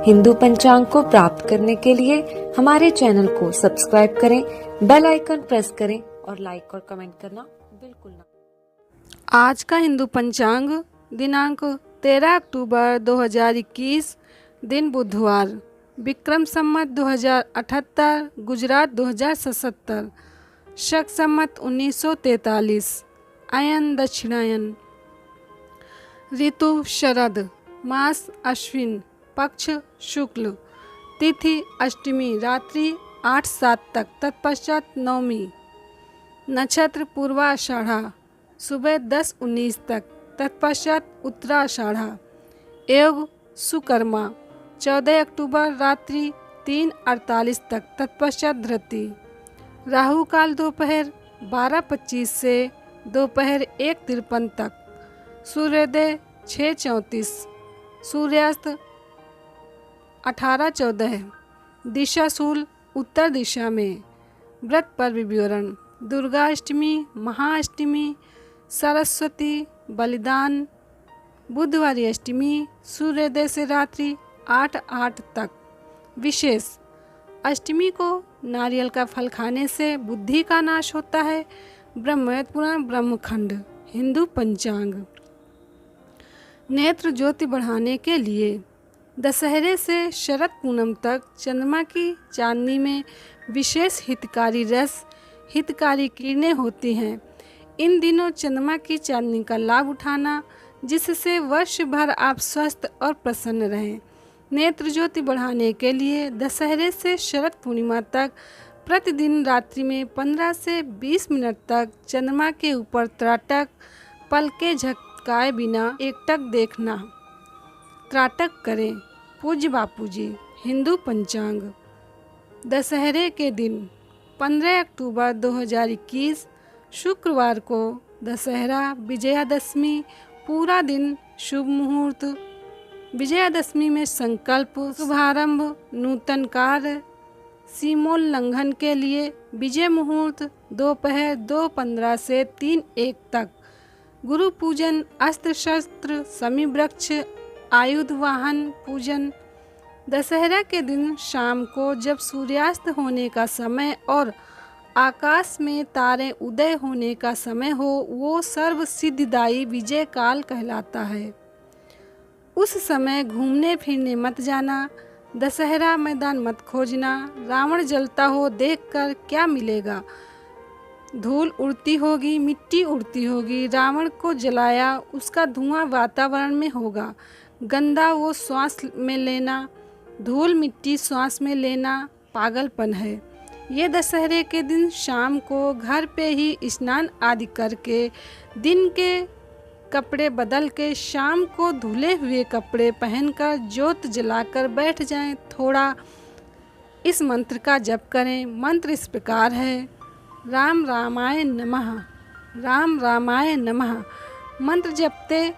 हिंदू पंचांग को प्राप्त करने के लिए हमारे चैनल को सब्सक्राइब करें, बेल आइकन प्रेस करें और लाइक और कमेंट करना बिल्कुल ना। आज का हिंदू पंचांग दिनांक 13 अक्टूबर 2021, दिन बुधवार, विक्रम संवत 2078, गुजरात 2077, शक संवत 1943, अयन दक्षिणायन, ऋतु शरद, मास अश्विन, पक्ष शुक्ल, तिथि अष्टमी, रात्रि 8-7 तक, तत्पश्चात नवमी, नक्षत्र पूर्वाषाढ़ा, सुबह 10-19 तक, तत्पश्चात उत्तराषाढ़ा, योग सुकर्मा, 14 अक्टूबर रात्रि 3:48 तक, तत्पश्चात धृति, राहु काल दोपहर 12:25 से दोपहर 1:53 तक, सूर्योदय 6:34, सूर्यास्त 18:14, दिशा शूल उत्तर दिशा में। व्रत पर्व विवरण: दुर्गा अष्टमी, महाअष्टमी, सरस्वती, बलिदान, बुधवारी अष्टमी, सूर्योदय से रात्रि 8:08 तक। विशेष: अष्टमी को नारियल का फल खाने से बुद्धि का नाश होता है। ब्रह्मवेद पुराण ब्रह्मखंड। हिंदू पंचांग। नेत्र ज्योति बढ़ाने के लिए दशहरे से शरद पूनम तक चंद्रमा की चांदनी में विशेष हितकारी रस, हितकारी किरणें होती हैं। इन दिनों चंद्रमा की चांदनी का लाभ उठाना, जिससे वर्ष भर आप स्वस्थ और प्रसन्न रहें। नेत्र ज्योति बढ़ाने के लिए दशहरे से शरद पूर्णिमा तक प्रतिदिन रात्रि में 15 से 20 मिनट तक चंद्रमा के ऊपर त्राटक, पलके झपकाए बिना एकटक देखना। त्राटक करें। पूज्य बापूजी। हिंदू पंचांग। दशहरे के दिन 15 अक्टूबर 2021 शुक्रवार को दशहरा विजयादशमी, पूरा दिन शुभ मुहूर्त। विजयादशमी में संकल्प, शुभारंभ, नूतन कार्य, सीमोल्लंघन के लिए विजय मुहूर्त दोपहर 2:15 से 3:01 तक। गुरु पूजन, अस्त्र शस्त्र, समी वृक्ष, आयुध वाहन पूजन। दशहरा के दिन शाम को जब सूर्यास्त होने का समय और आकाश में तारे उदय होने का समय हो, वो सर्व सिद्धिदायी विजय काल कहलाता है। उस समय घूमने फिरने मत जाना, दशहरा मैदान मत खोजना। रावण जलता हो देखकर क्या मिलेगा? धूल उड़ती होगी, मिट्टी उड़ती होगी। रावण को जलाया, उसका धुआं वातावरण में होगा। गंदा वो श्वास में लेना, धूल मिट्टी श्वास में लेना पागलपन है। ये दशहरे के दिन शाम को घर पे ही स्नान आदि करके, दिन के कपड़े बदल के, शाम को धुले हुए कपड़े पहनकर जोत जलाकर बैठ जाएं। थोड़ा इस मंत्र का जप करें। मंत्र इस प्रकार है: राम रामाय नमः, राम रामाय नमः। मंत्र जपते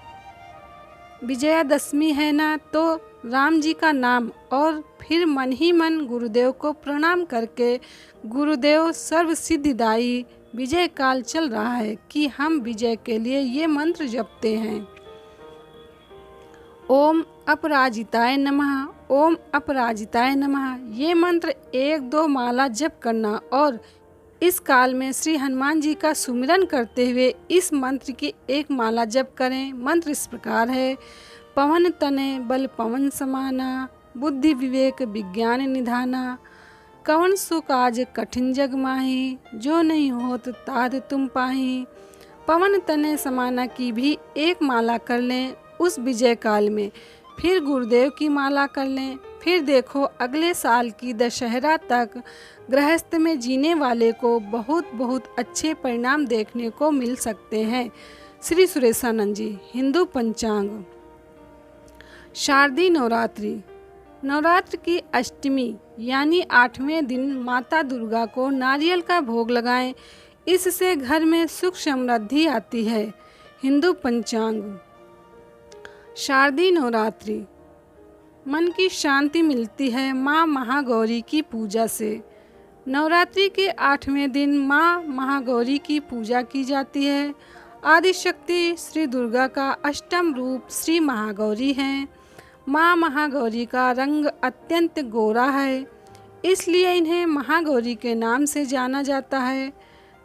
विजयादशमी है ना, तो राम जी का नाम और फिर मन ही मन गुरुदेव को प्रणाम करके, गुरुदेव सर्व सिद्धिदायी विजय काल चल रहा है कि हम विजय के लिए ये मंत्र जपते हैं। ओम अपराजिताय नमः, ओम अपराजिताय नमः। ये मंत्र 1-2 माला जप करना और इस काल में श्री हनुमान जी का सुमिरन करते हुए इस मंत्र की 1 माला जप करें। मंत्र इस प्रकार है: पवन तने बल पवन समाना, बुद्धि विवेक विज्ञान निधाना। कवन सो काज कठिन जग माही, जो नहीं होत ताद तुम पाही। पवन तने समाना की भी 1 माला कर लें उस विजय काल में, फिर गुरुदेव की माला कर लें। फिर देखो अगले साल की दशहरा तक गृहस्थ में जीने वाले को बहुत बहुत अच्छे परिणाम देखने को मिल सकते हैं। श्री सुरेशानंद जी। हिंदू पंचांग। शारदीय नवरात्रि। नवरात्र की अष्टमी यानी 8वें दिन माता दुर्गा को नारियल का भोग लगाएं। इससे घर में सुख समृद्धि आती है। हिंदू पंचांग। शारदीय नवरात्रि। मन की शांति मिलती है माँ महागौरी की पूजा से। नवरात्रि के 8वें दिन माँ महागौरी की पूजा की जाती है। आदिशक्ति श्री दुर्गा का अष्टम रूप श्री महागौरी हैं। माँ महागौरी का रंग अत्यंत गोरा है, इसलिए इन्हें महागौरी के नाम से जाना जाता है।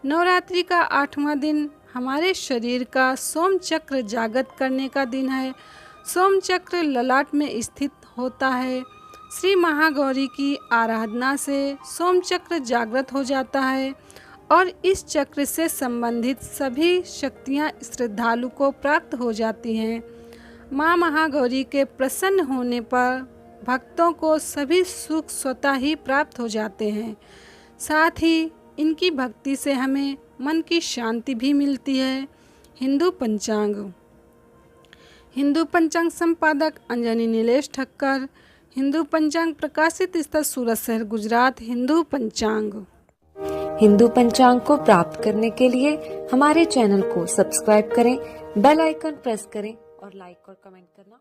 नवरात्रि का 8वां दिन हमारे शरीर का सोम चक्र जागृत करने का दिन है। सोम चक्र ललाट में स्थित होता है। श्री महागौरी की आराधना से सोम चक्र जागृत हो जाता है और इस चक्र से संबंधित सभी शक्तियाँ श्रद्धालु को प्राप्त हो जाती हैं। माँ महागौरी के प्रसन्न होने पर भक्तों को सभी सुख स्वतः ही प्राप्त हो जाते हैं। साथ ही इनकी भक्ति से हमें मन की शांति भी मिलती है। हिंदू पंचांग संपादक अंजनी नीलेश ठक्कर। हिंदू पंचांग प्रकाशित स्थल सूरत शहर गुजरात। हिंदू पंचांग को प्राप्त करने के लिए हमारे चैनल को सब्सक्राइब करें, बेल आइकन प्रेस करें और लाइक और कमेंट करना